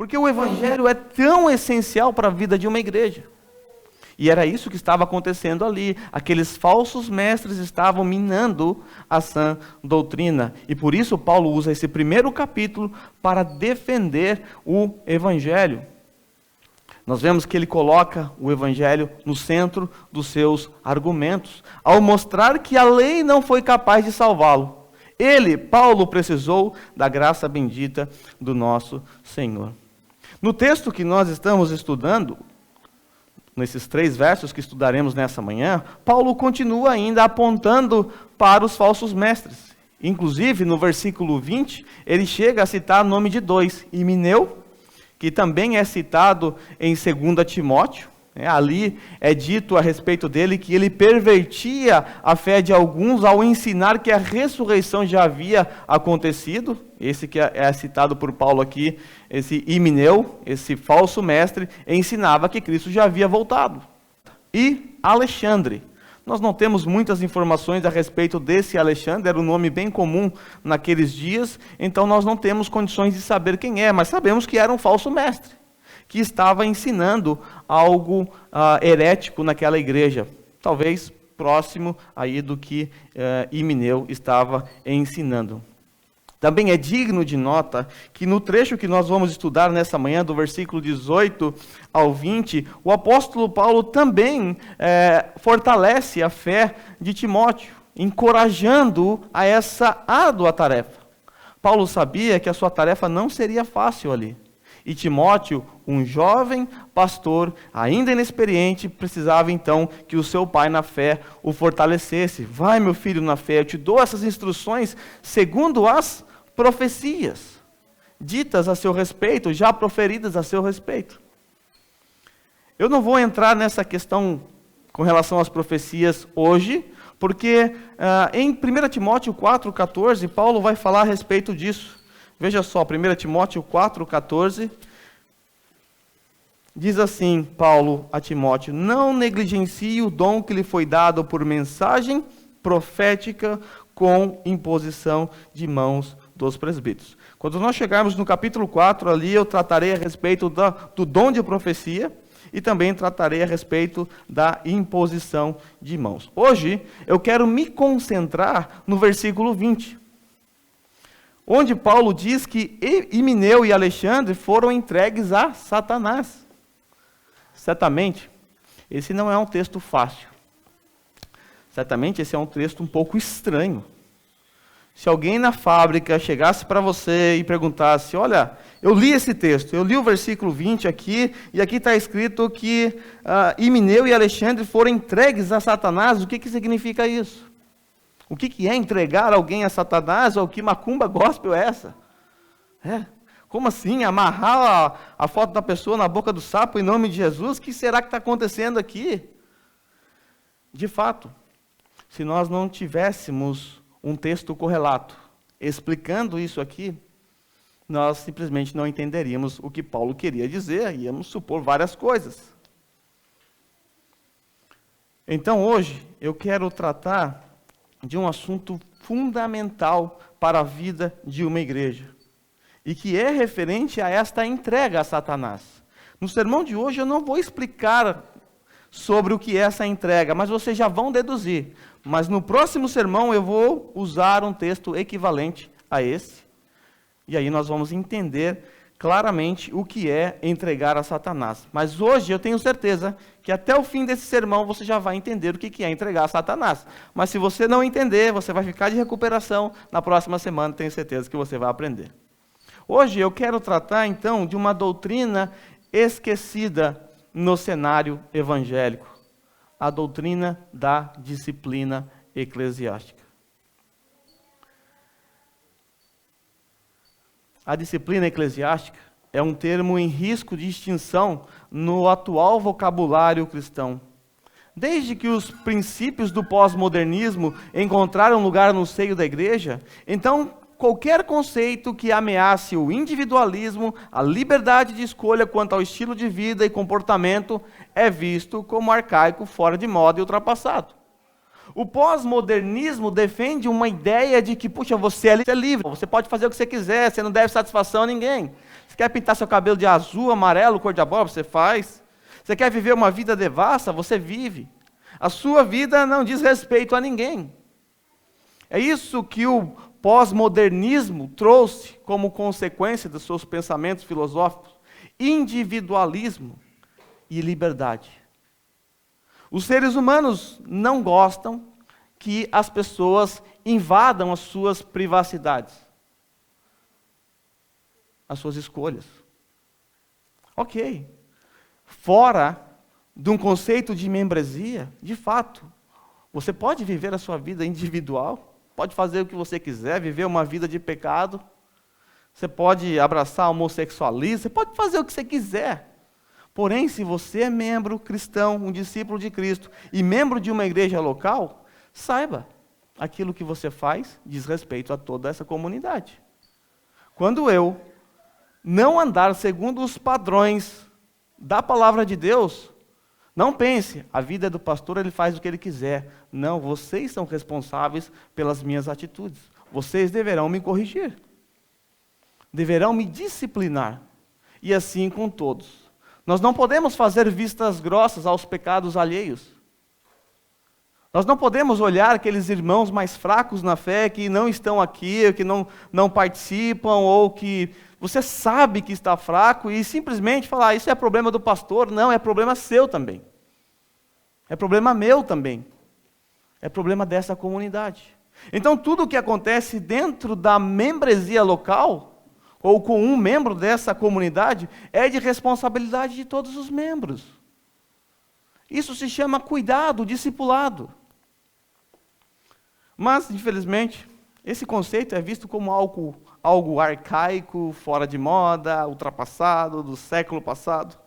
Porque o evangelho é tão essencial para a vida de uma igreja. E era isso que estava acontecendo ali. Aqueles falsos mestres estavam minando a sã doutrina. E por isso Paulo usa esse primeiro capítulo para defender o evangelho. Nós vemos que ele coloca o evangelho no centro dos seus argumentos, ao mostrar que a lei não foi capaz de salvá-lo. Ele, Paulo, precisou da graça bendita do nosso Senhor. No texto que nós estamos estudando, nesses 3 versos que estudaremos nessa manhã, Paulo continua ainda apontando para os falsos mestres. Inclusive, no versículo 20, ele chega a citar o nome de 2, Himeneu, que também é citado em 2 Timóteo. Ali é dito a respeito dele que ele pervertia a fé de alguns ao ensinar que a ressurreição já havia acontecido. Esse que é citado por Paulo aqui, esse Himeneu, esse falso mestre, ensinava que Cristo já havia voltado. E Alexandre. Nós não temos muitas informações a respeito desse Alexandre, era um nome bem comum naqueles dias, então nós não temos condições de saber quem é, mas sabemos que era um falso mestre, que estava ensinando algo herético naquela igreja, talvez próximo aí do que Himeneu estava ensinando. Também é digno de nota que no trecho que nós vamos estudar nessa manhã, do versículo 18 ao 20, o apóstolo Paulo também fortalece a fé de Timóteo, encorajando-o a essa árdua tarefa. Paulo sabia que a sua tarefa não seria fácil ali. E Timóteo, um jovem pastor, ainda inexperiente, precisava então que o seu pai na fé o fortalecesse. Vai, meu filho, na fé, eu te dou essas instruções segundo as profecias ditas a seu respeito, já proferidas a seu respeito. Eu não vou entrar nessa questão com relação às profecias hoje, porque em 1 Timóteo 4,14, Paulo vai falar a respeito disso. Veja só, 1 Timóteo 4,14, diz assim, Paulo a Timóteo: não negligencie o dom que lhe foi dado por mensagem profética com imposição de mãos dos presbíteros. Quando nós chegarmos no capítulo 4, ali eu tratarei a respeito do dom de profecia e também tratarei a respeito da imposição de mãos. Hoje eu quero me concentrar no versículo 20. Onde Paulo diz que Himeneu e Alexandre foram entregues a Satanás. Certamente, esse não é um texto fácil. Certamente, esse é um texto um pouco estranho. Se alguém na fábrica chegasse para você e perguntasse: olha, eu li esse texto, eu li o versículo 20 aqui, e aqui está escrito que Himeneu e Alexandre foram entregues a Satanás, o que significa isso? O que é entregar alguém a Satanás, ou que macumba gospel é essa? Como assim, amarrar a foto da pessoa na boca do sapo em nome de Jesus? O que será que está acontecendo aqui? De fato, se nós não tivéssemos um texto correlato explicando isso aqui, nós simplesmente não entenderíamos o que Paulo queria dizer, íamos supor várias coisas. Então hoje eu quero tratar de um assunto fundamental para a vida de uma igreja, e que é referente a esta entrega a Satanás. No sermão de hoje eu não vou explicar sobre o que é essa entrega, mas vocês já vão deduzir. Mas no próximo sermão eu vou usar um texto equivalente a esse, e aí nós vamos entender claramente o que é entregar a Satanás. Mas hoje eu tenho certeza que até o fim desse sermão você já vai entender o que é entregar a Satanás. Mas se você não entender, você vai ficar de recuperação. Na próxima semana tenho certeza que você vai aprender. Hoje eu quero tratar então de uma doutrina esquecida no cenário evangélico. A doutrina da disciplina eclesiástica. A disciplina eclesiástica é um termo em risco de extinção no atual vocabulário cristão. Desde que os princípios do pós-modernismo encontraram lugar no seio da igreja, então qualquer conceito que ameace o individualismo, a liberdade de escolha quanto ao estilo de vida e comportamento, é visto como arcaico, fora de moda e ultrapassado. O pós-modernismo defende uma ideia de que, puxa, você é livre, você pode fazer o que você quiser, você não deve satisfação a ninguém. Você quer pintar seu cabelo de azul, amarelo, cor de abóbora, você faz. Você quer viver uma vida devassa, você vive. A sua vida não diz respeito a ninguém. É isso que o pós-modernismo trouxe como consequência dos seus pensamentos filosóficos: individualismo e liberdade. Os seres humanos não gostam que as pessoas invadam as suas privacidades, as suas escolhas. Ok. Fora de um conceito de membresia, de fato, você pode viver a sua vida individual, pode fazer o que você quiser, viver uma vida de pecado, você pode abraçar homossexualismo, você pode fazer o que você quiser. Porém, se você é membro cristão, um discípulo de Cristo, e membro de uma igreja local, saiba, aquilo que você faz diz respeito a toda essa comunidade. Quando eu não andar segundo os padrões da palavra de Deus, não pense, a vida é do pastor, ele faz o que ele quiser. Não, vocês são responsáveis pelas minhas atitudes. Vocês deverão me corrigir. Deverão me disciplinar. E assim com todos. Nós não podemos fazer vistas grossas aos pecados alheios. Nós não podemos olhar aqueles irmãos mais fracos na fé, que não estão aqui, que não participam, ou que você sabe que está fraco, e simplesmente falar, isso é problema do pastor. Não, é problema seu também. É problema meu também. É problema dessa comunidade. Então, tudo o que acontece dentro da membresia local, ou com um membro dessa comunidade, é de responsabilidade de todos os membros. Isso se chama cuidado, discipulado. Mas, infelizmente, esse conceito é visto como algo arcaico, fora de moda, ultrapassado, do século passado.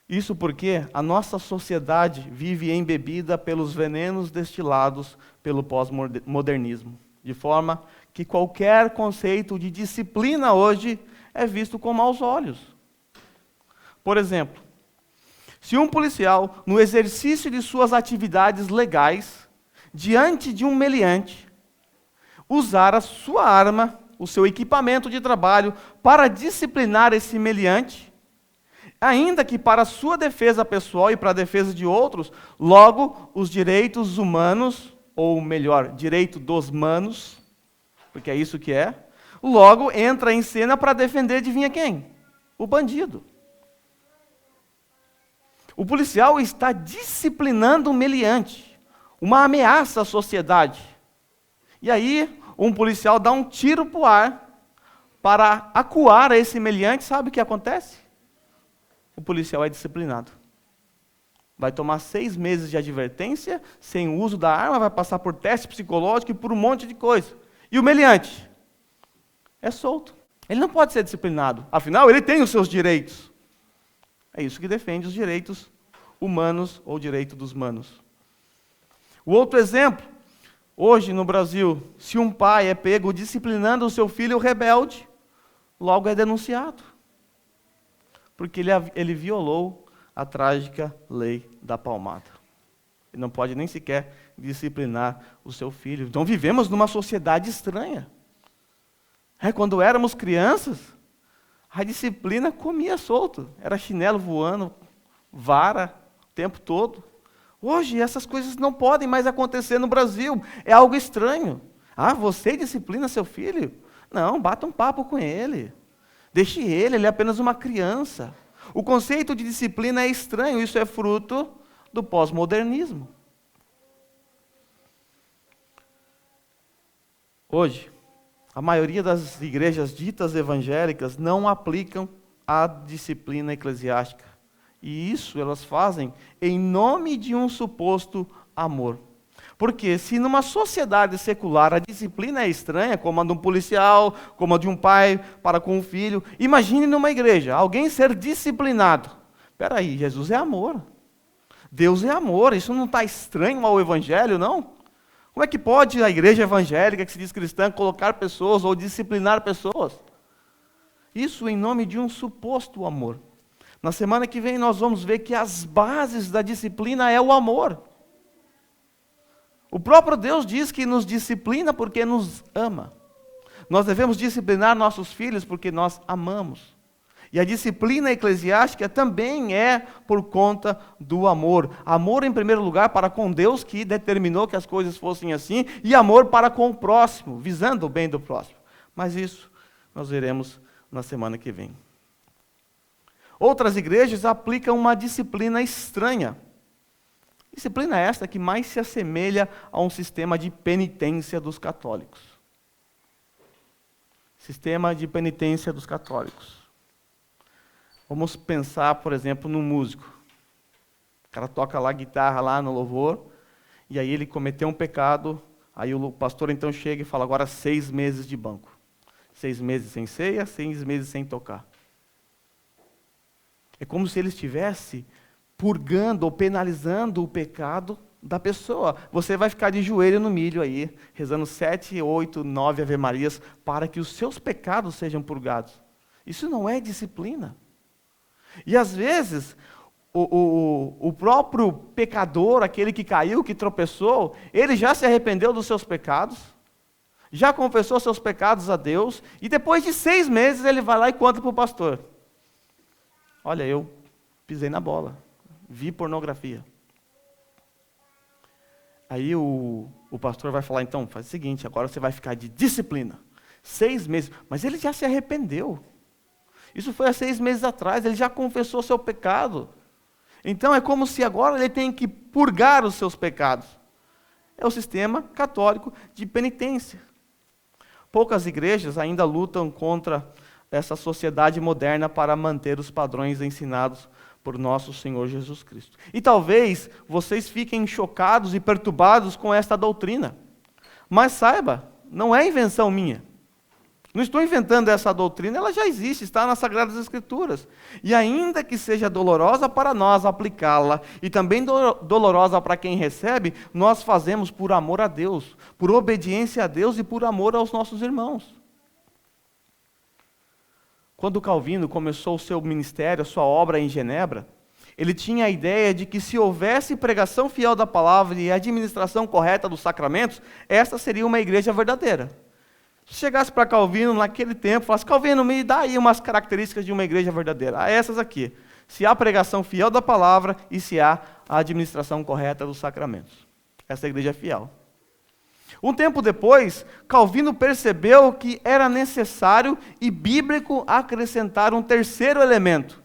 Isso porque a nossa sociedade vive embebida pelos venenos destilados pelo pós-modernismo, de forma que qualquer conceito de disciplina hoje é visto com maus olhos. Por exemplo, se um policial, no exercício de suas atividades legais, diante de um meliante, usar a sua arma, o seu equipamento de trabalho, para disciplinar esse meliante, ainda que para a sua defesa pessoal e para a defesa de outros, logo os direitos humanos, ou melhor, direito dos manos, porque é isso que é, logo entra em cena para defender, adivinha quem? O bandido. O policial está disciplinando um meliante, uma ameaça à sociedade. E aí, um policial dá um tiro para o ar para acuar a esse meliante, sabe o que acontece? O policial é disciplinado. Vai tomar 6 meses de advertência, sem o uso da arma, vai passar por teste psicológico e por um monte de coisa. E o meliante é solto. Ele não pode ser disciplinado. Afinal, ele tem os seus direitos. É isso que defende os direitos humanos ou direito dos manos. O outro exemplo, hoje no Brasil, se um pai é pego disciplinando o seu filho rebelde, logo é denunciado. Porque ele violou a trágica lei da palmada. Ele não pode nem sequer disciplinar o seu filho. Então vivemos numa sociedade estranha. Quando éramos crianças, a disciplina comia solto. Era chinelo voando, vara, o tempo todo. Hoje essas coisas não podem mais acontecer no Brasil. É algo estranho. Você disciplina seu filho? Não, bata um papo com ele. Deixe ele é apenas uma criança. O conceito de disciplina é estranho, isso é fruto do pós-modernismo. Hoje, a maioria das igrejas ditas evangélicas não aplicam a disciplina eclesiástica. E isso elas fazem em nome de um suposto amor. Porque se numa sociedade secular a disciplina é estranha, como a de um policial, como a de um pai para com um filho, imagine numa igreja, alguém ser disciplinado. Espera aí, Jesus é amor. Deus é amor, isso não está estranho ao evangelho, não? Como é que pode a igreja evangélica, que se diz cristã, colocar pessoas ou disciplinar pessoas? Isso em nome de um suposto amor. Na semana que vem nós vamos ver que as bases da disciplina é o amor. O próprio Deus diz que nos disciplina porque nos ama. Nós devemos disciplinar nossos filhos porque nós amamos. E a disciplina eclesiástica também é por conta do amor. Amor, em primeiro lugar, para com Deus, que determinou que as coisas fossem assim, e amor para com o próximo, visando o bem do próximo. Mas isso nós veremos na semana que vem. Outras igrejas aplicam uma disciplina estranha. Disciplina esta que mais se assemelha a um sistema de penitência dos católicos. Sistema de penitência dos católicos. Vamos pensar, por exemplo, num músico. O cara toca lá guitarra lá no louvor, e aí ele cometeu um pecado, aí o pastor então chega e fala, agora 6 meses de banco. 6 meses sem ceia, 6 meses sem tocar. É como se ele estivesse purgando ou penalizando o pecado da pessoa. Você vai ficar de joelho no milho aí, rezando 7, 8, 9 Ave-Marias, para que os seus pecados sejam purgados. Isso não é disciplina. E às vezes, o próprio pecador, aquele que caiu, que tropeçou, ele já se arrependeu dos seus pecados, já confessou seus pecados a Deus, e depois de 6 meses ele vai lá e conta para o pastor. Olha, eu pisei na bola, vi pornografia. Aí o pastor vai falar, então, faz o seguinte, agora você vai ficar de disciplina. 6 meses, mas ele já se arrependeu. Isso foi há 6 meses atrás, ele já confessou seu pecado. Então é como se agora ele tem que purgar os seus pecados. É o sistema católico de penitência. Poucas igrejas ainda lutam contra essa sociedade moderna para manter os padrões ensinados por nosso Senhor Jesus Cristo. E talvez vocês fiquem chocados e perturbados com esta doutrina. Mas saiba, não é invenção minha. Não estou inventando essa doutrina, ela já existe, está nas Sagradas Escrituras. E ainda que seja dolorosa para nós aplicá-la, e também dolorosa para quem recebe, nós fazemos por amor a Deus, por obediência a Deus e por amor aos nossos irmãos. Quando Calvino começou o seu ministério, a sua obra em Genebra, ele tinha a ideia de que se houvesse pregação fiel da palavra e administração correta dos sacramentos, esta seria uma igreja verdadeira. Se chegasse para Calvino naquele tempo, falasse, Calvino, me dá aí umas características de uma igreja verdadeira. Ah, essas aqui. Se há pregação fiel da palavra e se há a administração correta dos sacramentos. Essa é a igreja fiel. Um tempo depois, Calvino percebeu que era necessário e bíblico acrescentar um terceiro elemento.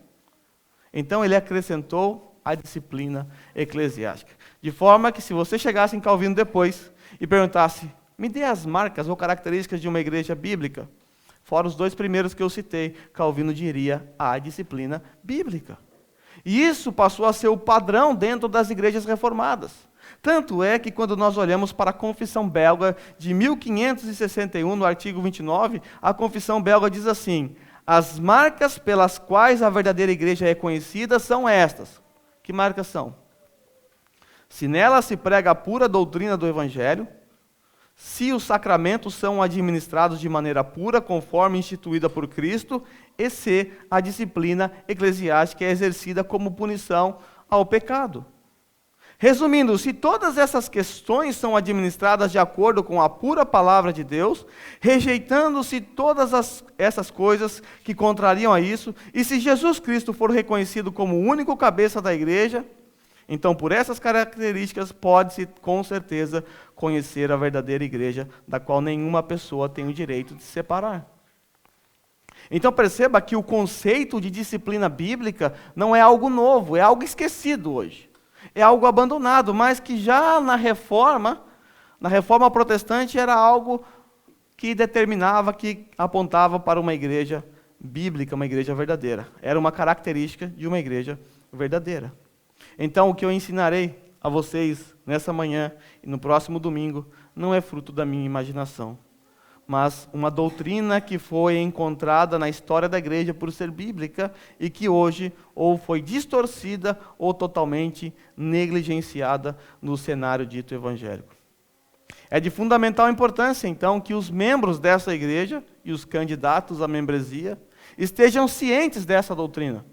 Então ele acrescentou a disciplina eclesiástica. De forma que se você chegasse em Calvino depois e perguntasse, me dê as marcas ou características de uma igreja bíblica, fora os 2 primeiros que eu citei, Calvino diria a disciplina bíblica. E isso passou a ser o padrão dentro das igrejas reformadas. Tanto é que quando nós olhamos para a Confissão Belga de 1561, no artigo 29, a Confissão Belga diz assim, as marcas pelas quais a verdadeira igreja é conhecida são estas. Que marcas são? Se nela se prega a pura doutrina do Evangelho, se os sacramentos são administrados de maneira pura, conforme instituída por Cristo, e se a disciplina eclesiástica é exercida como punição ao pecado. Resumindo, se todas essas questões são administradas de acordo com a pura palavra de Deus, rejeitando-se todas essas coisas que contrariam a isso, e se Jesus Cristo for reconhecido como o único cabeça da igreja, então por essas características pode-se com certeza conhecer a verdadeira igreja, da qual nenhuma pessoa tem o direito de se separar. Então perceba que o conceito de disciplina bíblica não é algo novo, é algo esquecido hoje. É algo abandonado, mas que já na reforma protestante era algo que determinava, que apontava para uma igreja bíblica, uma igreja verdadeira. Era uma característica de uma igreja verdadeira. Então o que eu ensinarei a vocês nessa manhã e no próximo domingo não é fruto da minha imaginação, mas uma doutrina que foi encontrada na história da igreja por ser bíblica e que hoje ou foi distorcida ou totalmente negligenciada no cenário dito evangélico. É de fundamental importância, então, que os membros dessa igreja e os candidatos à membresia estejam cientes dessa doutrina.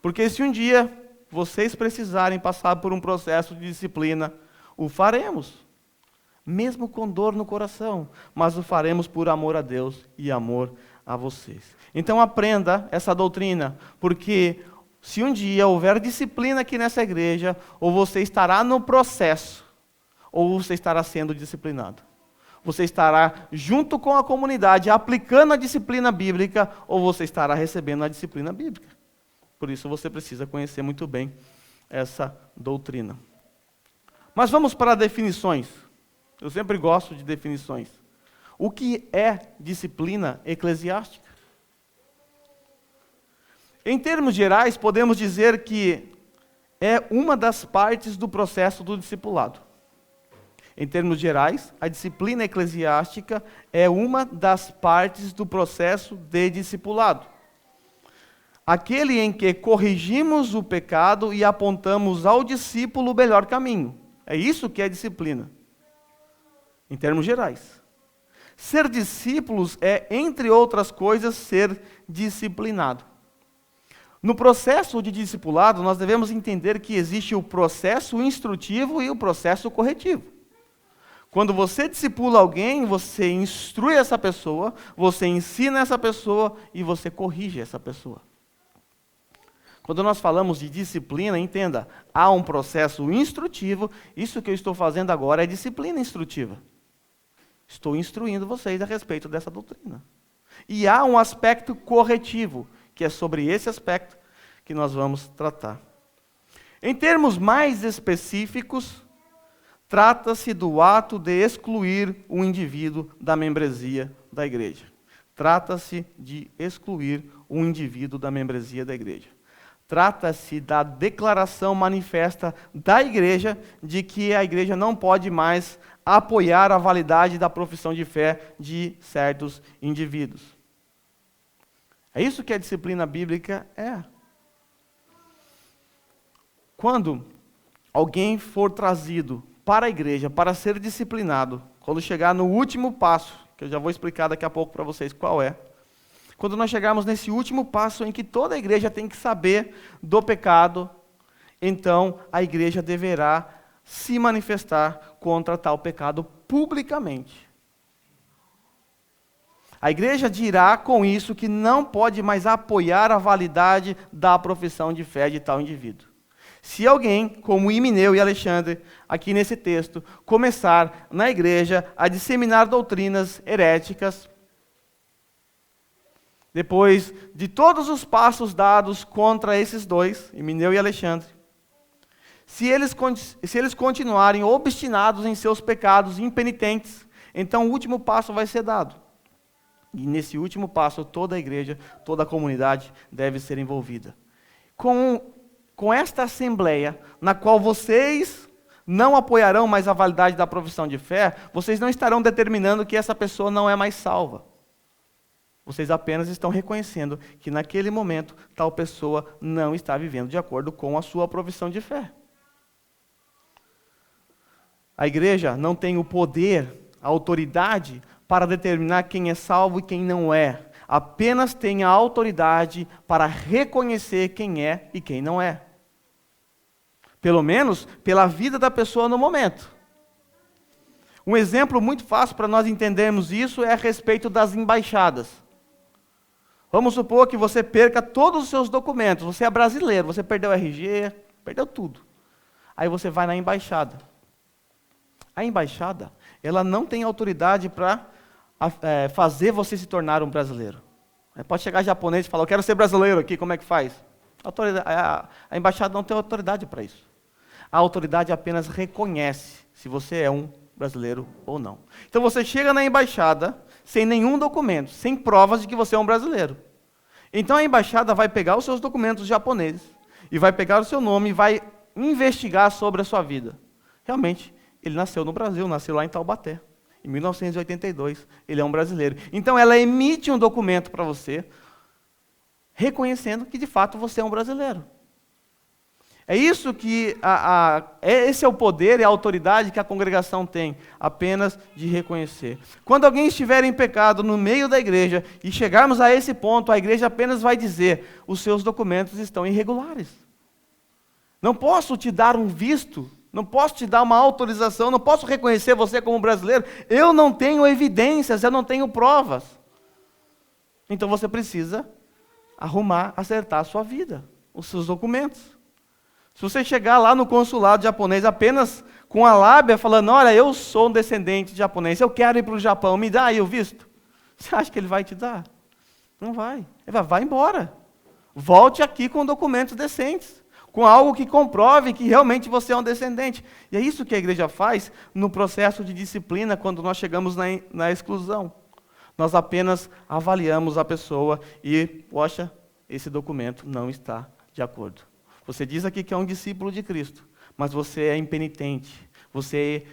Porque se um dia vocês precisarem passar por um processo de disciplina, o faremos. mesmo com dor no coração, mas o faremos por amor a Deus e amor a vocês. Então aprenda essa doutrina, porque se um dia houver disciplina aqui nessa igreja, ou você estará no processo, ou você estará sendo disciplinado. Você estará junto com a comunidade aplicando a disciplina bíblica, ou você estará recebendo a disciplina bíblica. Por isso você precisa conhecer muito bem essa doutrina. Mas vamos para definições. Eu sempre gosto de definições. O que é disciplina eclesiástica? Em termos gerais, podemos dizer que é uma das partes do processo do discipulado. Em termos gerais, a disciplina eclesiástica é uma das partes do processo de discipulado. Aquele em que corrigimos o pecado e apontamos ao discípulo o melhor caminho. É isso que é disciplina. Em termos gerais. Ser discípulos é, entre outras coisas, ser disciplinado. No processo de discipulado, nós devemos entender que existe o processo instrutivo e o processo corretivo. Quando você discipula alguém, você instrui essa pessoa, você ensina essa pessoa e você corrige essa pessoa. Quando nós falamos de disciplina, entenda, há um processo instrutivo, isso que eu estou fazendo agora é disciplina instrutiva. Estou instruindo vocês a respeito dessa doutrina. E há um aspecto corretivo, que é sobre esse aspecto que nós vamos tratar. Em termos mais específicos, trata-se do ato de excluir o indivíduo da membresia da igreja. Trata-se de excluir o indivíduo da membresia da igreja. Trata-se da declaração manifesta da igreja de que a igreja não pode mais apoiar a validade da profissão de fé de certos indivíduos. É isso que a disciplina bíblica é. Quando alguém for trazido para a igreja para ser disciplinado, quando chegar no último passo, que eu já vou explicar daqui a pouco para vocês qual é, quando nós chegarmos nesse último passo em que toda a igreja tem que saber do pecado, então a igreja deverá se manifestar contra tal pecado publicamente. A igreja dirá com isso que não pode mais apoiar a validade da profissão de fé de tal indivíduo. Se alguém, como Himeneu e Alexandre, aqui nesse texto, começar na igreja a disseminar doutrinas heréticas, depois de todos os passos dados contra esses dois, Himeneu e Alexandre, se eles continuarem obstinados em seus pecados impenitentes, então o último passo vai ser dado. E nesse último passo, toda a igreja, toda a comunidade deve ser envolvida. Com esta assembleia, na qual vocês não apoiarão mais a validade da profissão de fé, vocês não estarão determinando que essa pessoa não é mais salva. Vocês apenas estão reconhecendo que naquele momento tal pessoa não está vivendo de acordo com a sua profissão de fé. A igreja não tem o poder, a autoridade para determinar quem é salvo e quem não é. Apenas tem a autoridade para reconhecer quem é e quem não é. Pelo menos pela vida da pessoa no momento. Um exemplo muito fácil para nós entendermos isso é a respeito das embaixadas. Vamos supor que você perca todos os seus documentos. Você é brasileiro, você perdeu o RG, perdeu tudo. Aí você vai na embaixada. A embaixada, ela não tem autoridade para fazer você se tornar um brasileiro. Pode chegar japonês e falar, eu quero ser brasileiro aqui, como é que faz? A embaixada não tem autoridade para isso. A autoridade apenas reconhece se você é um brasileiro ou não. Então você chega na embaixada sem nenhum documento, sem provas de que você é um brasileiro. Então a embaixada vai pegar os seus documentos japoneses e vai pegar o seu nome e vai investigar sobre a sua vida. Realmente, ele nasceu no Brasil, nasceu lá em Taubaté. Em 1982, ele é um brasileiro. Então ela emite um documento para você, reconhecendo que de fato você é um brasileiro. É isso que esse é o poder e a autoridade que a congregação tem, apenas de reconhecer. Quando alguém estiver em pecado no meio da igreja e chegarmos a esse ponto, a igreja apenas vai dizer: os seus documentos estão irregulares. Não posso te dar um visto Não posso te dar uma autorização, não posso reconhecer você como brasileiro. Eu não tenho evidências, eu não tenho provas. Então você precisa arrumar, acertar a sua vida, os seus documentos. Se você chegar lá no consulado japonês apenas com a lábia falando, olha, eu sou um descendente de japonês, eu quero ir para o Japão, me dá aí o visto. Você acha que ele vai te dar? Não vai. Ele vai embora. Volte aqui com documentos decentes, com algo que comprove que realmente você é um descendente. E é isso que a igreja faz no processo de disciplina quando nós chegamos na exclusão. Nós apenas avaliamos a pessoa e, poxa, esse documento não está de acordo. Você diz aqui que é um discípulo de Cristo, mas você é impenitente, você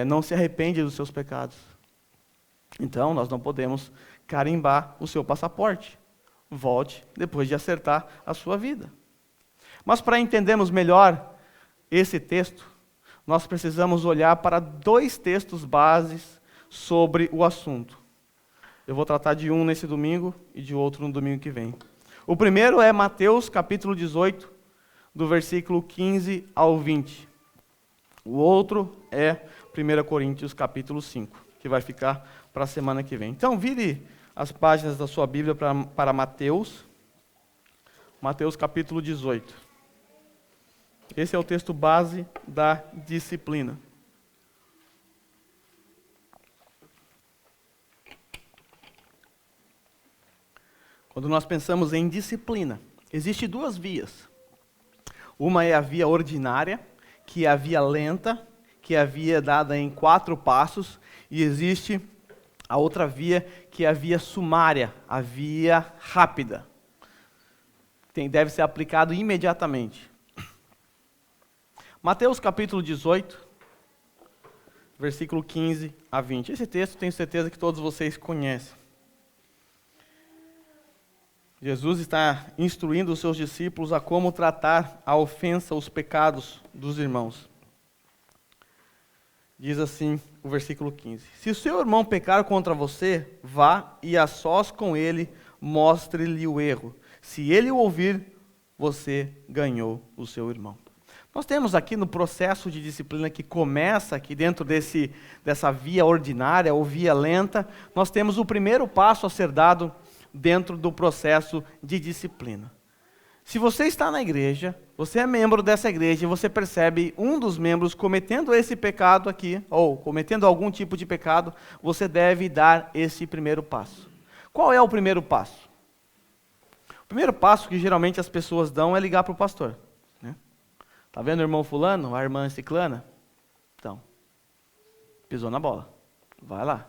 não se arrepende dos seus pecados. Então, nós não podemos carimbar o seu passaporte. Volte depois de acertar a sua vida. Mas para entendermos melhor esse texto, nós precisamos olhar para 2 textos bases sobre o assunto. Eu vou tratar de um nesse domingo e de outro no domingo que vem. O primeiro é Mateus capítulo 18, do versículo 15 ao 20. O outro é 1 Coríntios capítulo 5, que vai ficar para a semana que vem. Então, vire as páginas da sua Bíblia para Mateus capítulo 18. Esse é o texto base da disciplina. Quando nós pensamos em disciplina, existem 2 vias. Uma é a via ordinária, que é a via lenta, que é a via dada em 4 passos, e existe a outra via, que é a via sumária, a via rápida. Deve ser aplicado imediatamente. Mateus capítulo 18, versículo 15 a 20. Esse texto tenho certeza que todos vocês conhecem. Jesus está instruindo os seus discípulos a como tratar a ofensa, os pecados dos irmãos. Diz assim o versículo 15. Se o seu irmão pecar contra você, vá e a sós com ele, mostre-lhe o erro. Se ele o ouvir, você ganhou o seu irmão. Nós temos aqui no processo de disciplina que começa aqui dentro dessa via ordinária ou via lenta, nós temos o primeiro passo a ser dado dentro do processo de disciplina. Se você está na igreja, você é membro dessa igreja e você percebe um dos membros cometendo esse pecado aqui, ou cometendo algum tipo de pecado, você deve dar esse primeiro passo. Qual é o primeiro passo? O primeiro passo que geralmente as pessoas dão é ligar para o pastor. Tá vendo o irmão fulano, a irmã ciclana? Então, pisou na bola. Vai lá.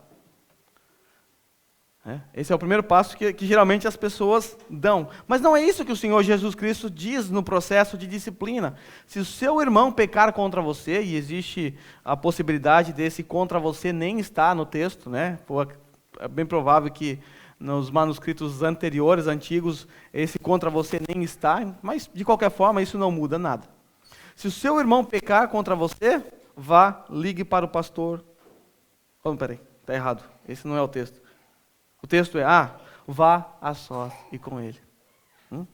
Esse é o primeiro passo que geralmente as pessoas dão. Mas não é isso que o Senhor Jesus Cristo diz no processo de disciplina. Se o seu irmão pecar contra você, e existe a possibilidade desse contra você nem estar no texto, é bem provável que nos manuscritos anteriores, antigos, esse contra você nem está, mas de qualquer forma isso não muda nada. Se o seu irmão pecar contra você, vá, ligue para o pastor. Peraí, está errado, esse não é o texto. O texto é, vá a sós e com ele. O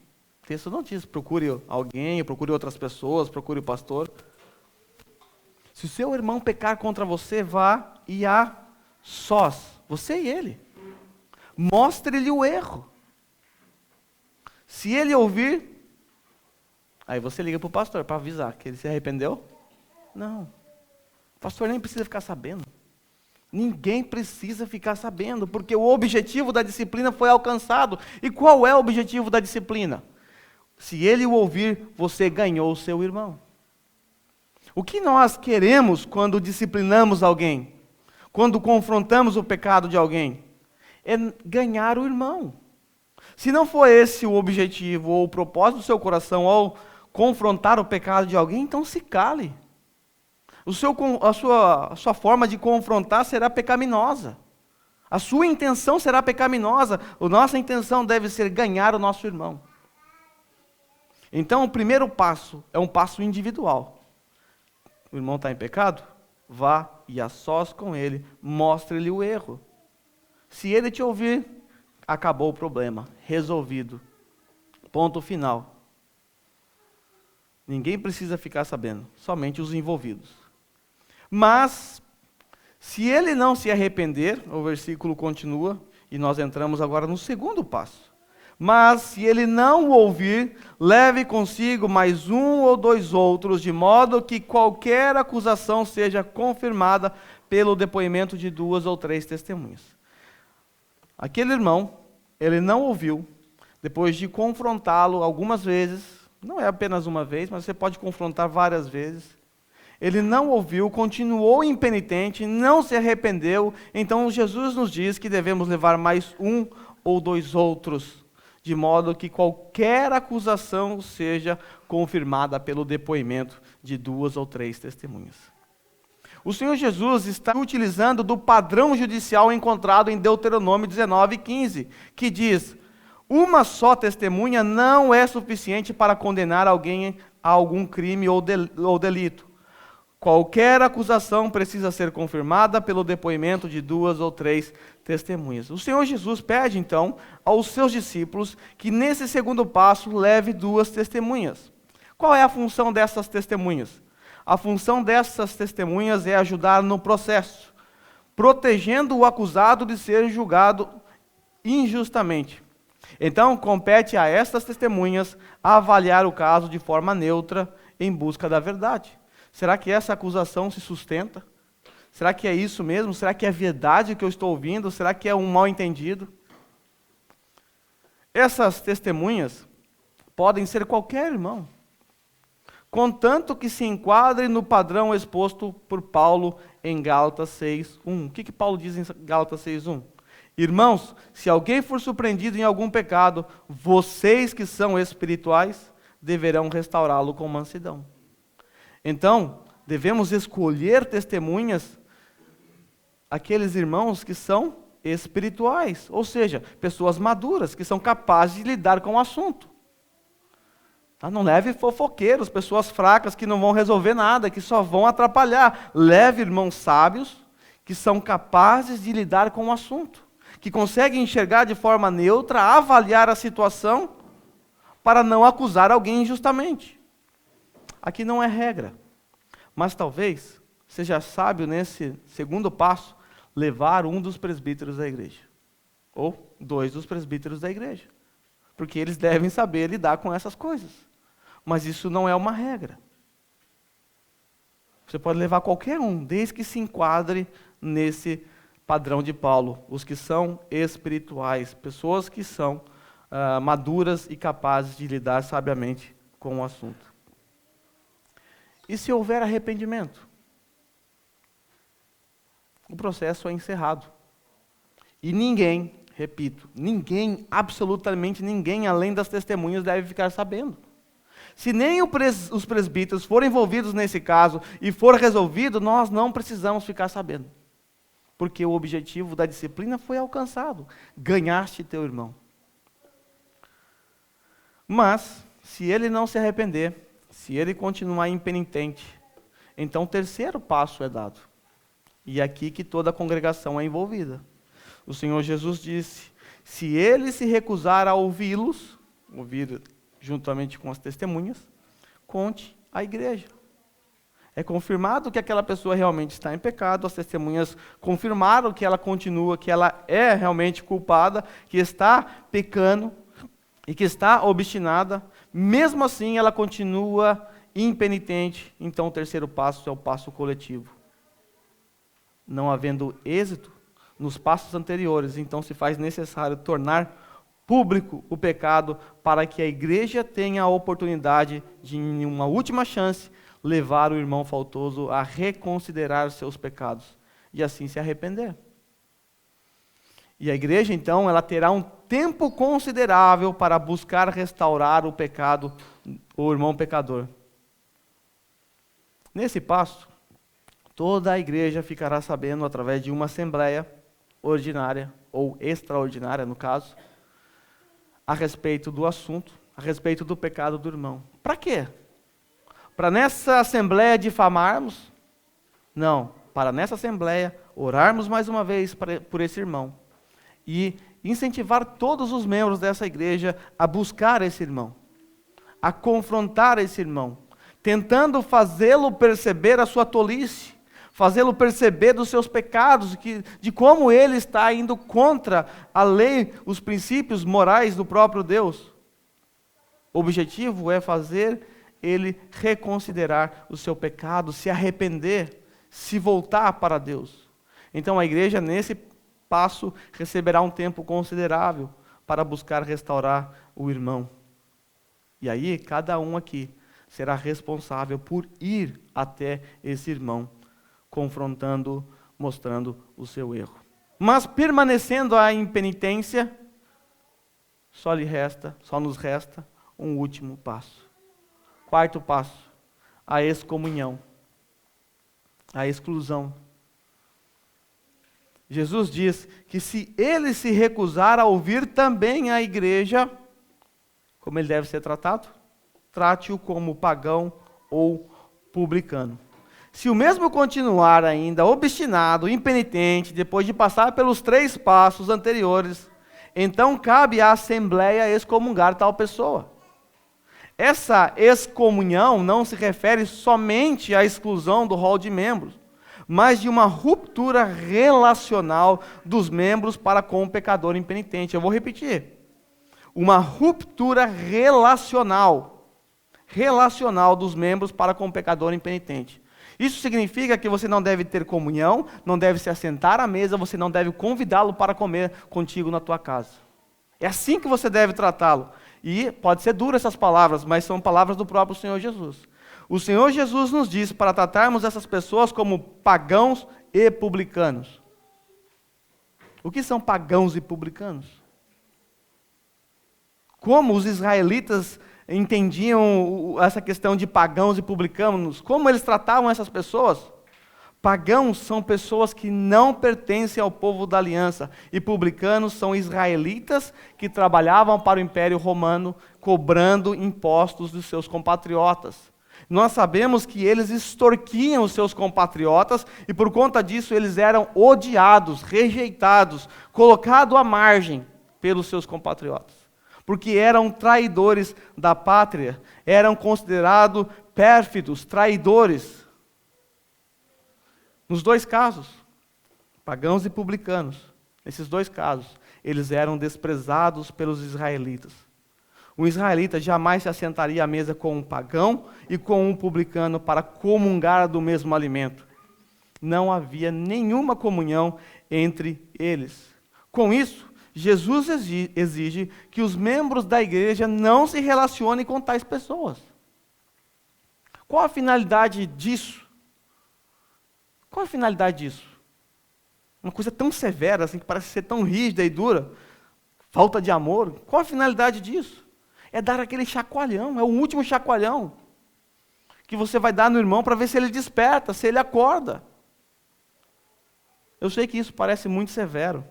texto não diz, procure alguém, procure outras pessoas, procure o pastor. Se o seu irmão pecar contra você, vá e a sós, você e ele. Mostre-lhe o erro. Se ele ouvir, aí você liga para o pastor para avisar que ele se arrependeu. Não, o pastor nem precisa ficar sabendo. Ninguém precisa ficar sabendo, porque o objetivo da disciplina foi alcançado. E qual é o objetivo da disciplina? Se ele o ouvir, você ganhou o seu irmão. O que nós queremos quando disciplinamos alguém? Quando confrontamos o pecado de alguém? É ganhar o irmão. Se não for esse o objetivo ou o propósito do seu coração, ou confrontar o pecado de alguém, então se cale. A sua forma de confrontar será pecaminosa. A sua intenção será pecaminosa. A nossa intenção deve ser ganhar o nosso irmão. Então, o primeiro passo é um passo individual. O irmão está em pecado? Vá e a sós com ele, mostre-lhe o erro. Se ele te ouvir, acabou o problema, resolvido. Ponto final. Ninguém precisa ficar sabendo, somente os envolvidos. Mas, se ele não se arrepender, o versículo continua, e nós entramos agora no segundo passo. Mas, se ele não o ouvir, leve consigo mais um ou dois outros, de modo que qualquer acusação seja confirmada pelo depoimento de 2 ou 3 testemunhas. Aquele irmão, ele não ouviu, depois de confrontá-lo algumas vezes, não é apenas uma vez, mas você pode confrontar várias vezes. Ele não ouviu, continuou impenitente, não se arrependeu. Então Jesus nos diz que devemos levar mais um ou dois outros, de modo que qualquer acusação seja confirmada pelo depoimento de 2 ou 3 testemunhas. O Senhor Jesus está utilizando do padrão judicial encontrado em Deuteronômio 19:15, que diz: uma só testemunha não é suficiente para condenar alguém a algum crime ou delito. Qualquer acusação precisa ser confirmada pelo depoimento de 2 ou 3 testemunhas. O Senhor Jesus pede, então, aos seus discípulos que nesse segundo passo leve 2 testemunhas. Qual é a função dessas testemunhas? A função dessas testemunhas é ajudar no processo, protegendo o acusado de ser julgado injustamente. Então, compete a estas testemunhas avaliar o caso de forma neutra em busca da verdade. Será que essa acusação se sustenta? Será que é isso mesmo? Será que é verdade o que eu estou ouvindo? Será que é um mal-entendido? Essas testemunhas podem ser qualquer irmão, contanto que se enquadre no padrão exposto por Paulo em Gálatas 6:1. O que Paulo diz em Gálatas 6:1? Irmãos, se alguém for surpreendido em algum pecado, vocês que são espirituais deverão restaurá-lo com mansidão. Então, devemos escolher testemunhas, aqueles irmãos que são espirituais, ou seja, pessoas maduras, que são capazes de lidar com o assunto. Não leve fofoqueiros, pessoas fracas que não vão resolver nada, que só vão atrapalhar. Leve irmãos sábios, que são capazes de lidar com o assunto, que conseguem enxergar de forma neutra, avaliar a situação, para não acusar alguém injustamente. Aqui não é regra, mas talvez seja sábio nesse segundo passo, levar um dos presbíteros da igreja, ou 2 dos presbíteros da igreja, porque eles devem saber lidar com essas coisas. Mas isso não é uma regra. Você pode levar qualquer um, desde que se enquadre nesse padrão de Paulo, os que são espirituais, pessoas que são maduras e capazes de lidar sabiamente com o assunto. E se houver arrependimento? O processo é encerrado. E ninguém, repito, ninguém, absolutamente ninguém, além das testemunhas, deve ficar sabendo. Se nem os presbíteros forem envolvidos nesse caso e for resolvido, nós não precisamos ficar sabendo. Porque o objetivo da disciplina foi alcançado. Ganhaste teu irmão. Mas, se ele não se arrepender, se ele continuar impenitente, então o terceiro passo é dado. E é aqui que toda a congregação é envolvida. O Senhor Jesus disse: se ele se recusar a ouvi-los, ouvir juntamente com as testemunhas, conte à igreja. É confirmado que aquela pessoa realmente está em pecado, as testemunhas confirmaram que ela continua, que ela é realmente culpada, que está pecando e que está obstinada, mesmo assim ela continua impenitente. Então o terceiro passo é o passo coletivo. Não havendo êxito nos passos anteriores, então se faz necessário tornar público o pecado para que a igreja tenha a oportunidade de, em uma última chance, levar o irmão faltoso a reconsiderar seus pecados e assim se arrepender. E a igreja, então, ela terá um tempo considerável para buscar restaurar o pecado, o irmão pecador. Nesse passo, toda a igreja ficará sabendo através de uma assembleia ordinária, ou extraordinária no caso, a respeito do assunto, a respeito do pecado do irmão. Para quê? Para nessa assembleia difamarmos? Não, para nessa assembleia orarmos mais uma vez por esse irmão e incentivar todos os membros dessa igreja a buscar esse irmão, a confrontar esse irmão, tentando fazê-lo perceber a sua tolice, fazê-lo perceber dos seus pecados, de como ele está indo contra a lei, os princípios morais do próprio Deus. O objetivo é fazer ele reconsiderar o seu pecado, se arrepender, se voltar para Deus. Então a igreja, nesse passo, receberá um tempo considerável para buscar restaurar o irmão. E aí, cada um aqui será responsável por ir até esse irmão, confrontando, mostrando o seu erro. Mas permanecendo a impenitência, só nos resta um último passo. Quarto passo, a excomunhão, a exclusão. Jesus diz que se ele se recusar a ouvir também a igreja, como ele deve ser tratado? Trate-o como pagão ou publicano. Se o mesmo continuar ainda obstinado, impenitente, depois de passar pelos 3 passos anteriores, então cabe à assembleia excomungar tal pessoa. Essa excomunhão não se refere somente à exclusão do rol de membros, mas de uma ruptura relacional dos membros para com o pecador impenitente. Eu vou repetir. Uma ruptura relacional dos membros para com o pecador impenitente. Isso significa que você não deve ter comunhão, não deve se assentar à mesa, você não deve convidá-lo para comer contigo na tua casa. É assim que você deve tratá-lo. E pode ser duro essas palavras, mas são palavras do próprio Senhor Jesus. O Senhor Jesus nos diz para tratarmos essas pessoas como pagãos e publicanos. O que são pagãos e publicanos? Como os israelitas entendiam essa questão de pagãos e publicanos? Como eles tratavam essas pessoas? Pagãos são pessoas que não pertencem ao povo da aliança, e publicanos são israelitas que trabalhavam para o Império Romano, cobrando impostos dos seus compatriotas. Nós sabemos que eles extorquiam os seus compatriotas, e por conta disso eles eram odiados, rejeitados, colocados à margem pelos seus compatriotas. Porque eram traidores da pátria, eram considerados pérfidos, traidores. Nos 2 casos, pagãos e publicanos, nesses 2 casos, eles eram desprezados pelos israelitas. Um israelita jamais se assentaria à mesa com um pagão e com um publicano para comungar do mesmo alimento. Não havia nenhuma comunhão entre eles. Com isso, Jesus exige que os membros da igreja não se relacionem com tais pessoas. Qual a finalidade disso? Qual a finalidade disso? Uma coisa tão severa, assim, que parece ser tão rígida e dura. Falta de amor. Qual a finalidade disso? É dar aquele chacoalhão, é o último chacoalhão que você vai dar no irmão para ver se ele desperta, se ele acorda. Eu sei que isso parece muito severo,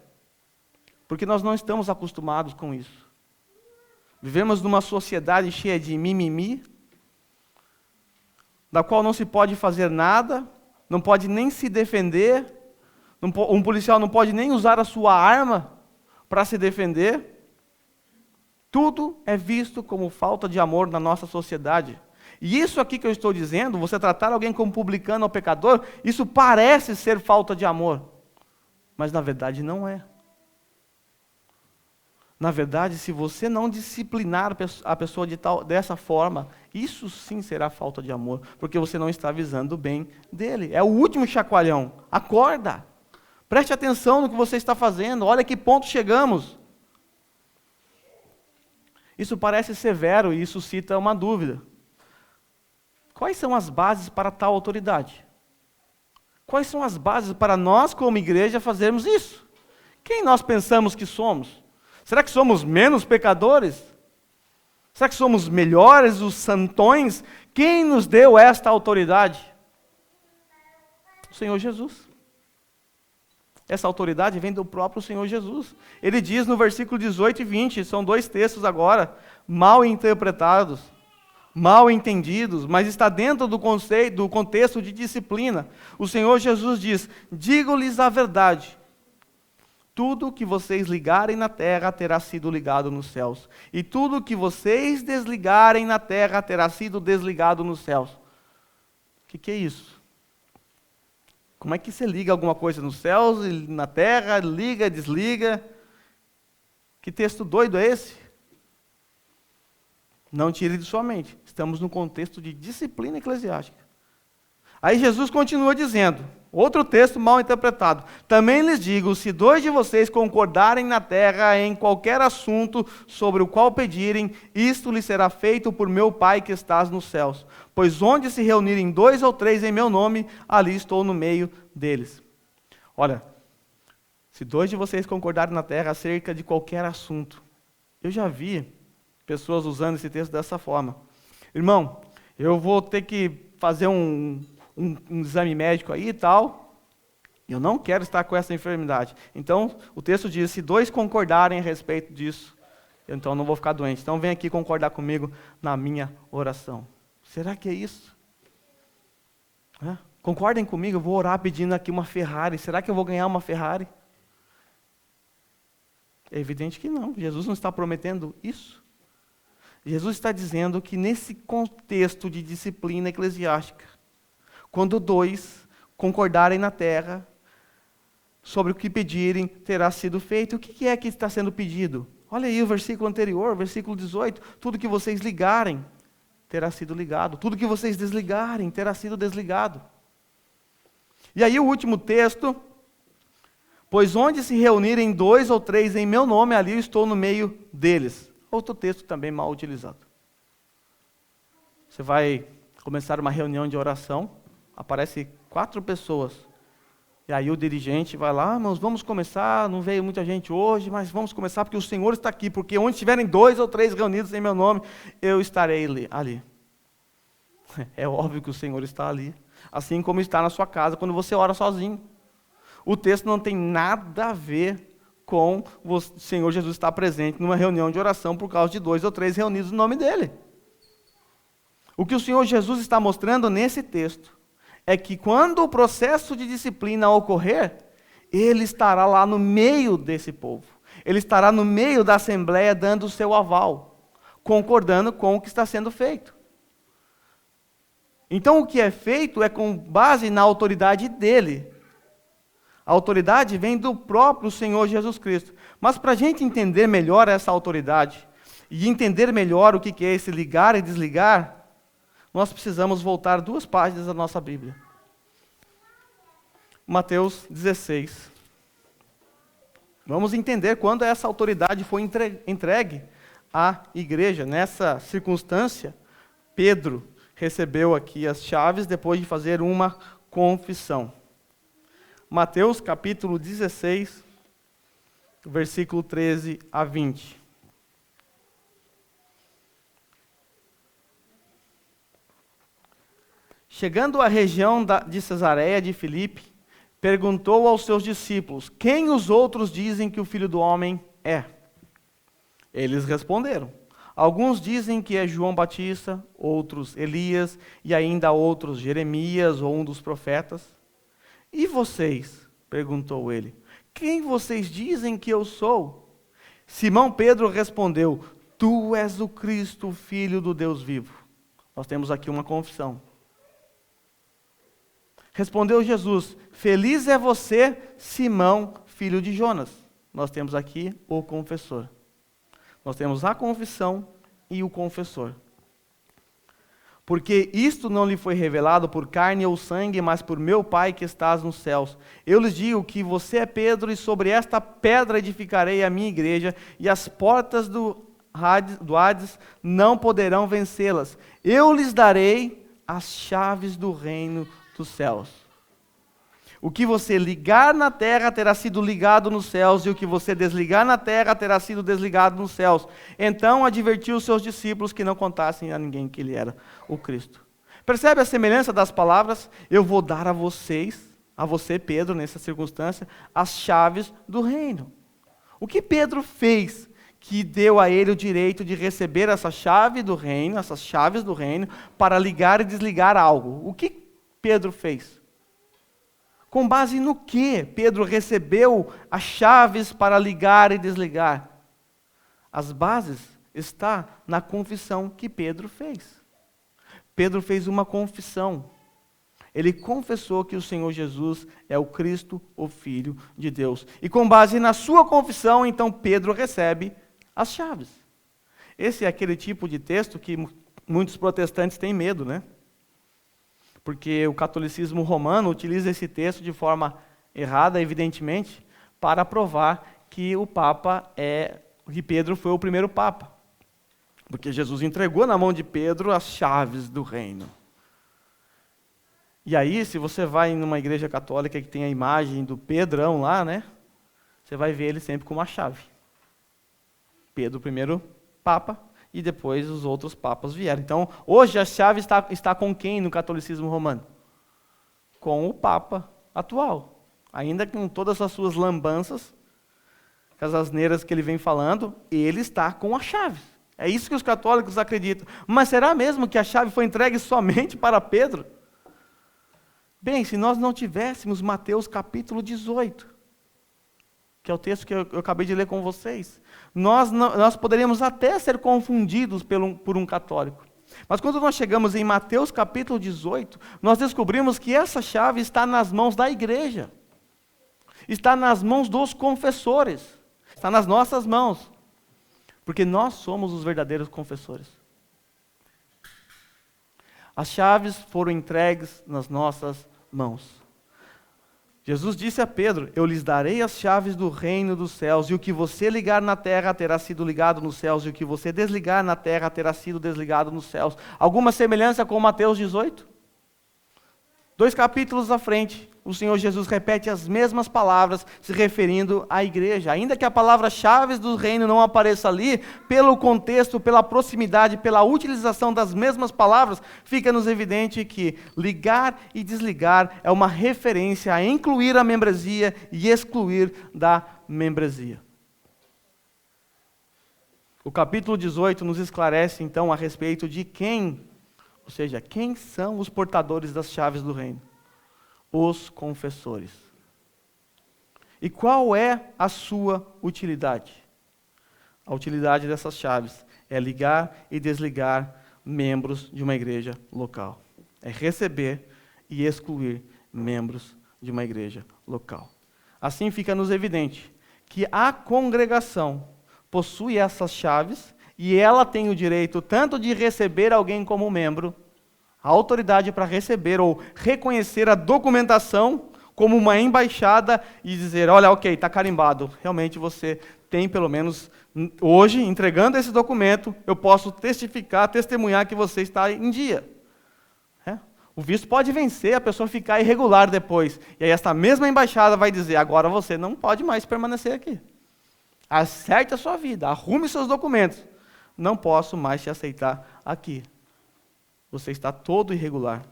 porque nós não estamos acostumados com isso. Vivemos numa sociedade cheia de mimimi, da qual não se pode fazer nada, não pode nem se defender, um policial não pode nem usar a sua arma para se defender. Tudo é visto como falta de amor na nossa sociedade. E isso aqui que eu estou dizendo, você tratar alguém como publicano ou pecador, isso parece ser falta de amor, mas na verdade não é. Na verdade, se você não disciplinar a pessoa dessa forma, isso sim será falta de amor, porque você não está visando o bem dele. É o último chacoalhão. Acorda. Preste atenção no que você está fazendo. Olha que ponto chegamos. Isso parece severo e isso suscita uma dúvida. Quais são as bases para tal autoridade? Quais são as bases para nós, como igreja, fazermos isso? Quem nós pensamos que somos? Será que somos menos pecadores? Será que somos melhores, os santões? Quem nos deu esta autoridade? O Senhor Jesus. Essa autoridade vem do próprio Senhor Jesus. Ele diz no versículo 18 e 20, são 2 textos agora, mal interpretados, mal entendidos, mas está dentro do contexto de disciplina. O Senhor Jesus diz: digo-lhes a verdade. Tudo que vocês ligarem na terra terá sido ligado nos céus. E tudo que vocês desligarem na terra terá sido desligado nos céus. O que é isso? Como é que você liga alguma coisa nos céus e na terra, liga, desliga? Que texto doido é esse? Não tire de sua mente. Estamos num contexto de disciplina eclesiástica. Aí Jesus continua dizendo, outro texto mal interpretado. Também lhes digo, se 2 de vocês concordarem na terra em qualquer assunto sobre o qual pedirem, isto lhes será feito por meu Pai que estás nos céus. Pois onde se reunirem 2 ou 3 em meu nome, ali estou no meio deles. Olha, se 2 de vocês concordarem na terra acerca de qualquer assunto. Eu já vi pessoas usando esse texto dessa forma. Irmão, eu vou ter que fazer um exame médico aí e tal, eu não quero estar com essa enfermidade. Então, o texto diz, se 2 concordarem a respeito disso, então eu não vou ficar doente. Então, vem aqui concordar comigo na minha oração. Será que é isso? Concordem comigo, eu vou orar pedindo aqui uma Ferrari. Será que eu vou ganhar uma Ferrari? É evidente que não. Jesus não está prometendo isso. Jesus está dizendo que nesse contexto de disciplina eclesiástica, quando 2 concordarem na terra sobre o que pedirem, terá sido feito. O que é que está sendo pedido? Olha aí o versículo anterior, versículo 18. Tudo que vocês ligarem, terá sido ligado. Tudo que vocês desligarem, terá sido desligado. E aí o último texto. Pois onde se reunirem 2 ou 3 em meu nome, ali eu estou no meio deles. Outro texto também mal utilizado. Você vai começar uma reunião de oração, aparece 4 pessoas. E aí o dirigente vai lá, irmãos, vamos começar, não veio muita gente hoje, mas vamos começar porque o Senhor está aqui, porque onde estiverem 2 ou 3 reunidos em meu nome, eu estarei ali. É óbvio que o Senhor está ali, assim como está na sua casa quando você ora sozinho. O texto não tem nada a ver com o Senhor Jesus estar presente numa reunião de oração por causa de 2 ou 3 reunidos no nome dele. O que o Senhor Jesus está mostrando nesse texto é que quando o processo de disciplina ocorrer, ele estará lá no meio desse povo. Ele estará no meio da assembleia dando o seu aval, concordando com o que está sendo feito. Então o que é feito é com base na autoridade dele. A autoridade vem do próprio Senhor Jesus Cristo. Mas para a gente entender melhor essa autoridade, e entender melhor o que é esse ligar e desligar, nós precisamos voltar 2 páginas da nossa Bíblia. Mateus 16. Vamos entender quando essa autoridade foi entregue à igreja. Nessa circunstância, Pedro recebeu aqui as chaves depois de fazer uma confissão. Mateus capítulo 16, versículo 13 a 20. Chegando à região de Cesareia de Filipe, perguntou aos seus discípulos, quem os outros dizem que o Filho do Homem é? Eles responderam, alguns dizem que é João Batista, outros Elias, e ainda outros Jeremias ou um dos profetas. E vocês? Perguntou ele, quem vocês dizem que eu sou? Simão Pedro respondeu, tu és o Cristo, o Filho do Deus vivo. Nós temos aqui uma confissão. Respondeu Jesus, feliz é você, Simão, filho de Jonas. Nós temos aqui o confessor. Nós temos a confissão e o confessor. Porque isto não lhe foi revelado por carne ou sangue, mas por meu Pai que estás nos céus. Eu lhes digo que você é Pedro, e sobre esta pedra edificarei a minha igreja, e as portas do Hades não poderão vencê-las. Eu lhes darei as chaves do reino dos céus. O que você ligar na terra terá sido ligado nos céus, e o que você desligar na terra terá sido desligado nos céus. Então advertiu os seus discípulos que não contassem a ninguém que ele era o Cristo. Percebe a semelhança das palavras? Eu vou dar a você, Pedro, nessa circunstância, as chaves do reino. O que Pedro fez que deu a ele o direito de receber essa chave do reino, essas chaves do reino, para ligar e desligar algo? O que Pedro fez? Com base no que Pedro recebeu as chaves para ligar e desligar? As bases estão na confissão que Pedro fez. Pedro fez uma confissão. Ele confessou que o Senhor Jesus é o Cristo, o Filho de Deus. E com base na sua confissão, então Pedro recebe as chaves. Esse é aquele tipo de texto que muitos protestantes têm medo, né? Porque o catolicismo romano utiliza esse texto de forma errada, evidentemente, para provar que que Pedro foi o primeiro Papa. Porque Jesus entregou na mão de Pedro as chaves do reino. E aí, se você vai numa igreja católica que tem a imagem do Pedrão lá, né? Você vai ver ele sempre com uma chave. Pedro, o primeiro Papa, e depois os outros papas vieram. Então, hoje a chave está com quem no catolicismo romano? Com o Papa atual. Ainda com todas as suas lambanças, com as asneiras que ele vem falando, ele está com a chave. É isso que os católicos acreditam. Mas será mesmo que a chave foi entregue somente para Pedro? Bem, se nós não tivéssemos Mateus capítulo 18, que é o texto que eu acabei de ler com vocês, nós poderíamos até ser confundidos por um católico. Mas quando nós chegamos em Mateus capítulo 18, nós descobrimos que essa chave está nas mãos da igreja. Está nas mãos dos confessores. Está nas nossas mãos. Porque nós somos os verdadeiros confessores. As chaves foram entregues nas nossas mãos. Jesus disse a Pedro: eu lhes darei as chaves do reino dos céus, e o que você ligar na terra terá sido ligado nos céus, e o que você desligar na terra terá sido desligado nos céus. Alguma semelhança com Mateus 18? 2 capítulos à frente, o Senhor Jesus repete as mesmas palavras, se referindo à igreja. Ainda que a palavra chaves do reino não apareça ali, pelo contexto, pela proximidade, pela utilização das mesmas palavras, fica-nos evidente que ligar e desligar é uma referência a incluir a membresia e excluir da membresia. O capítulo 18 nos esclarece, então, a respeito de quem, ou seja, quem são os portadores das chaves do reino? Os confessores. E qual é a sua utilidade? A utilidade dessas chaves é ligar e desligar membros de uma igreja local. É receber e excluir membros de uma igreja local. Assim fica-nos evidente que a congregação possui essas chaves e ela tem o direito tanto de receber alguém como membro, a autoridade para receber ou reconhecer a documentação como uma embaixada e dizer, olha, ok, está carimbado, realmente você tem pelo menos hoje, entregando esse documento, eu posso testificar, testemunhar que você está em dia. O visto pode vencer, a pessoa ficar irregular depois. E aí esta mesma embaixada vai dizer, agora você não pode mais permanecer aqui. Acerte a sua vida, arrume seus documentos. Não posso mais te aceitar aqui. Você está todo irregular.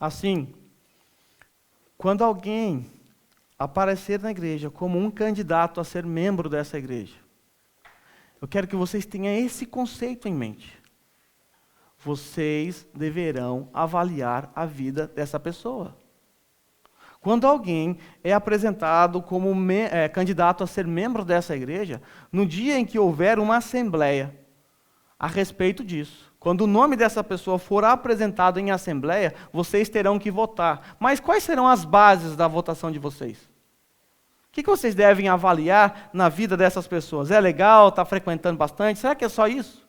Assim, quando alguém aparecer na igreja como um candidato a ser membro dessa igreja, eu quero que vocês tenham esse conceito em mente. Vocês deverão avaliar a vida dessa pessoa. Quando alguém é apresentado como candidato a ser membro dessa igreja, no dia em que houver uma assembleia a respeito disso, quando o nome dessa pessoa for apresentado em assembleia, vocês terão que votar. Mas quais serão as bases da votação de vocês? O que vocês devem avaliar na vida dessas pessoas? É legal, está frequentando bastante? Será que é só isso?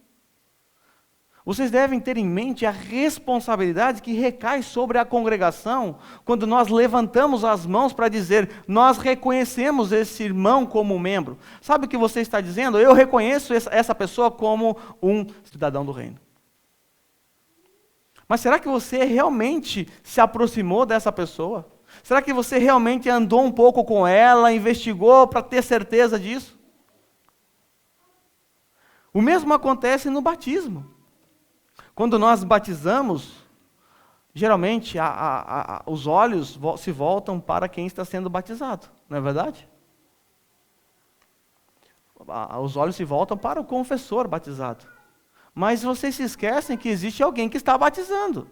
Vocês devem ter em mente a responsabilidade que recai sobre a congregação quando nós levantamos as mãos para dizer, nós reconhecemos esse irmão como membro. Sabe o que você está dizendo? Eu reconheço essa pessoa como um cidadão do reino. Mas será que você realmente se aproximou dessa pessoa? Será que você realmente andou um pouco com ela, investigou para ter certeza disso? O mesmo acontece no batismo. Quando nós batizamos, geralmente os olhos se voltam para quem está sendo batizado, não é verdade? Os olhos se voltam para o confessor batizado. Mas vocês se esquecem que existe alguém que está batizando.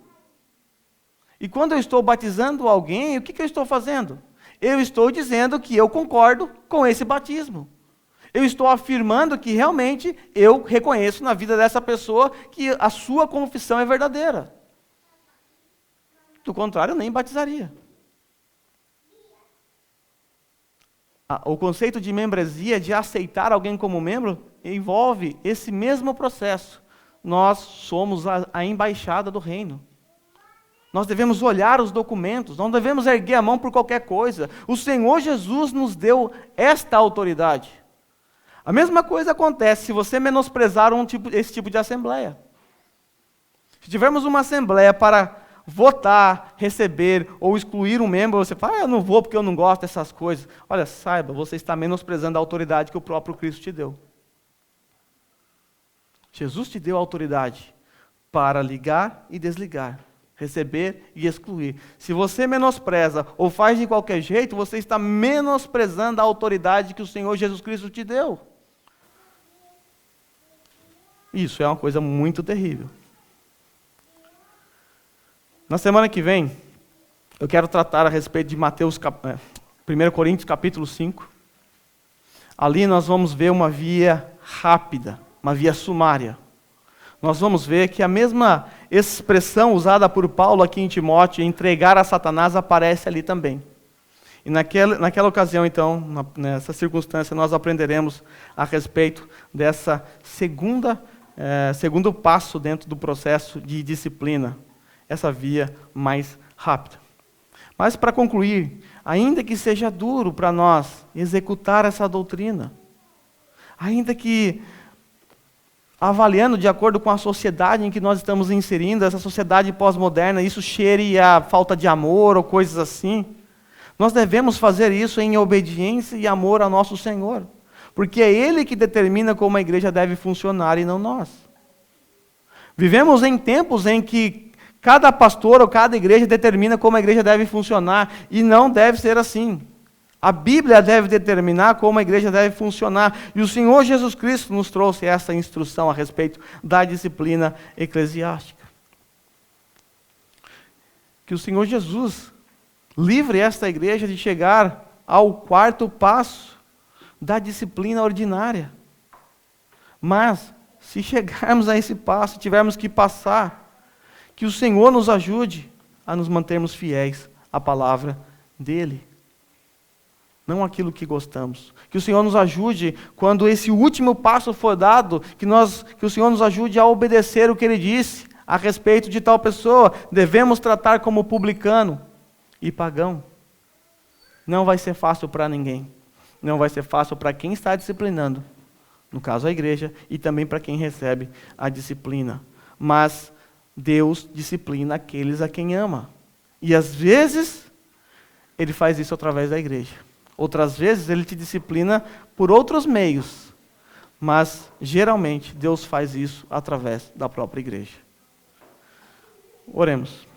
E quando eu estou batizando alguém, o que eu estou fazendo? Eu estou dizendo que eu concordo com esse batismo. Eu estou afirmando que realmente eu reconheço na vida dessa pessoa que a sua confissão é verdadeira. Do contrário, eu nem batizaria. O conceito de membresia, de aceitar alguém como membro, envolve esse mesmo processo. Nós somos a embaixada do reino. Nós devemos olhar os documentos, não devemos erguer a mão por qualquer coisa. O Senhor Jesus nos deu esta autoridade. A mesma coisa acontece se você menosprezar esse tipo de assembleia. Se tivermos uma assembleia para votar, receber ou excluir um membro, você fala, eu não vou porque eu não gosto dessas coisas. Olha, saiba, você está menosprezando a autoridade que o próprio Cristo te deu. Jesus te deu autoridade para ligar e desligar, receber e excluir. Se você menospreza ou faz de qualquer jeito, você está menosprezando a autoridade que o Senhor Jesus Cristo te deu. Isso é uma coisa muito terrível. Na semana que vem, eu quero tratar a respeito de 1 Coríntios capítulo 5. Ali nós vamos ver uma via rápida, uma via sumária. Nós vamos ver que a mesma expressão usada por Paulo aqui em Timóteo, entregar a Satanás, aparece ali também. E naquela ocasião, então, nessa circunstância, nós aprenderemos a respeito dessa segundo passo dentro do processo de disciplina, essa via mais rápida. Mas para concluir, ainda que seja duro para nós executar essa doutrina, ainda que avaliando de acordo com a sociedade em que nós estamos inserindo, essa sociedade pós-moderna, isso cheire a falta de amor ou coisas assim, nós devemos fazer isso em obediência e amor ao nosso Senhor, porque é Ele que determina como a igreja deve funcionar e não nós. Vivemos em tempos em que cada pastor ou cada igreja determina como a igreja deve funcionar, e não deve ser assim. A Bíblia deve determinar como a igreja deve funcionar, e o Senhor Jesus Cristo nos trouxe essa instrução a respeito da disciplina eclesiástica. Que o Senhor Jesus livre esta igreja de chegar ao quarto passo da disciplina ordinária. Mas, se chegarmos a esse passo, tivermos que passar, que o Senhor nos ajude a nos mantermos fiéis à palavra dEle. Não aquilo que gostamos. Que o Senhor nos ajude, quando esse último passo for dado, que o Senhor nos ajude a obedecer o que Ele disse a respeito de tal pessoa. Devemos tratar como publicano e pagão. Não vai ser fácil para ninguém. Não vai ser fácil para quem está disciplinando, no caso a igreja, e também para quem recebe a disciplina. Mas Deus disciplina aqueles a quem ama. E às vezes, Ele faz isso através da igreja. Outras vezes, Ele te disciplina por outros meios. Mas, geralmente, Deus faz isso através da própria igreja. Oremos.